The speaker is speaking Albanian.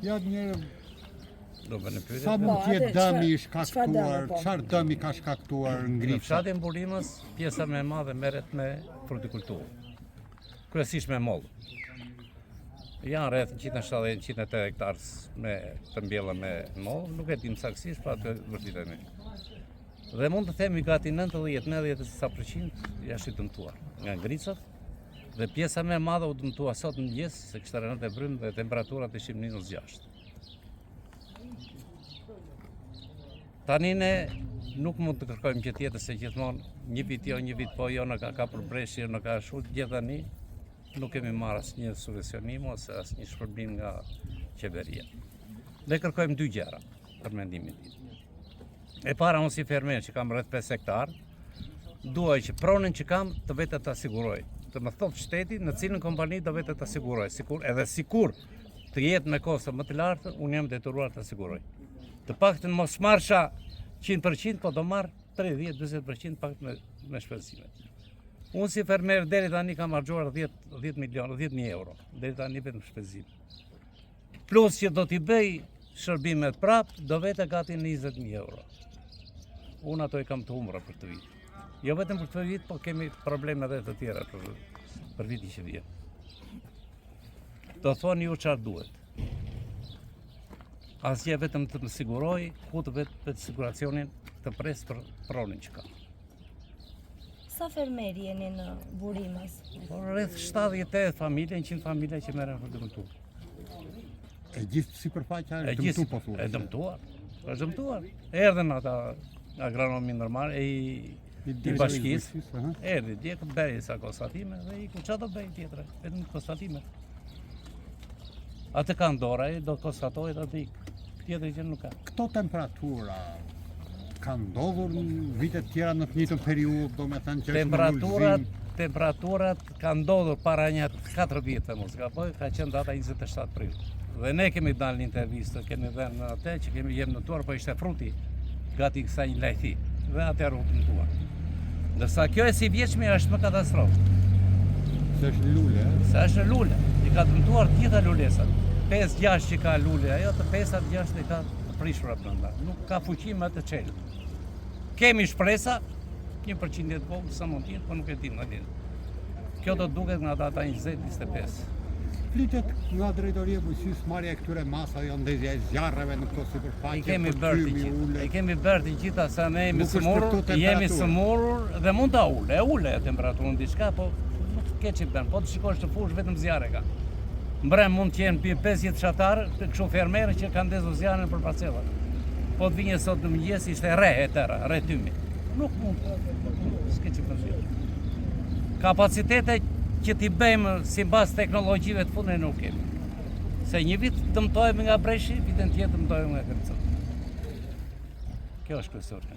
Ja një Sa mund të jetë dëmi i shkaktuar, çfarë dëmi ka shkaktuar Në ngritja? fshatin Burimës, pjesa më e madhe merret me frutikulturë. Kryesisht me mollë. Janë rreth 170-180 hektarë me të mbjella me mollë, nuk e dim saktësisht, pa të vërtetëmi. Dhe mund të themi gati 90-90% jashtë i dëmtuar nga ngricat, dhe pjesa më e madhe u dëmtua sot në mëngjes, se kishte rënë të brymë dhe temperaturat ishin -6. Tani ne nuk mund të kërkojmë që tjetër se gjithmonë një vit jo, një vit po, jo në ka përbreshje, në ka shut, gjithë tani nuk kemi marrë asnjë subvencionim ose asnjë shpërblim nga qeveria. Ne kërkojmë dy gjëra për mendimin tim. E para, unë si fermer që kam rreth 5 hektar, duaj që pronën që kam të vetë të siguroj. Të më thotë shteti në cilën kompani të vetë të siguroj. Edhe sikur të jetë me kosto më të lartë, unë jam detyruar të siguroj. Të paktën mos marrsha 100%, po do marr 30-40% pak me shpenzimet. Unë si fermer deri tani kam harxuar 10.000 euro, deri tani vetëm shpenzim. Plus që do t'i bëj shërbimet prap, do vete gati 20.000 euro. Unë ato i kam të humura për të vit. Jo vetëm për të vit, po kemi probleme edhe të tjera për vitin që vjen. Do thoni ju çfarë duhet. Asgjë vetëm të më siguroj, ku të vetë siguracionin të pres për pronin që ka. Sa fermeri jeni në Burimës? Rreth 70 familje, 100 familje që merren për dëmtuar. E gjithë sipërfaqja e dëmtuar po thuaj. E dëmtuar. Është dëmtuar. Erdhën ata agronomi normal i bashkisë. Erdhi dje bëri sa konstatime dhe i ku çfarë do bëj tjetër, vetëm konstatime. Atë ka ndora, do të konstatohet atë tjetër që nuk ka. Këto temperatura kanë ndodhur në vitet tjera në të njëjtën periudhë, domethënë që temperaturat kanë ndodhur para një 4 vjetë mos gaboj, ka qenë data 27 prill. Dhe ne kemi dalë një intervistë, kemi dhënë atë që kemi jemi notuar, po ishte fruti gati kësaj një lajthi dhe atëherë u dëmtuar. Ndërsa kjo e si vjeçmi është më katastrofë. Se është lule, Se është lule, i ka dëmtuar të gjitha lulesat. 5-6 që ka lule, ajo të 5-6 i ka të prishura brenda. Nuk ka fuqi më të çelë. Kemi shpresa, 1% të vogël sa mund të jetë, po nuk e dim tani. Kjo do duket nga data 20-25. Flitet nga drejtoria e bujqësisë marrja e këtyre masave jo ndezja e zjarreve në këto sipërfaqe. I kemi bërë të gjitha se ne jemi sëmurur dhe mund ta ule temperaturën diçka, po nuk ke që bën. Po të shikosh të fush vetëm zjarre ka. Mbrëm mund të jenë 50 fshatarë, kështu fermerë që kanë ndezur zjarrin për parcellat. Po të vinje sot në mëngjes ishte e terra, tymi. Nuk mund, s'ke që përshirë. Kapacitete që t'i bëjmë si mbas teknologjive të fundit nuk kemi. Se një vit dëmtojmë nga breshi, vitën tjetër dëmtojmë nga kërcët. Kjo është kryesor.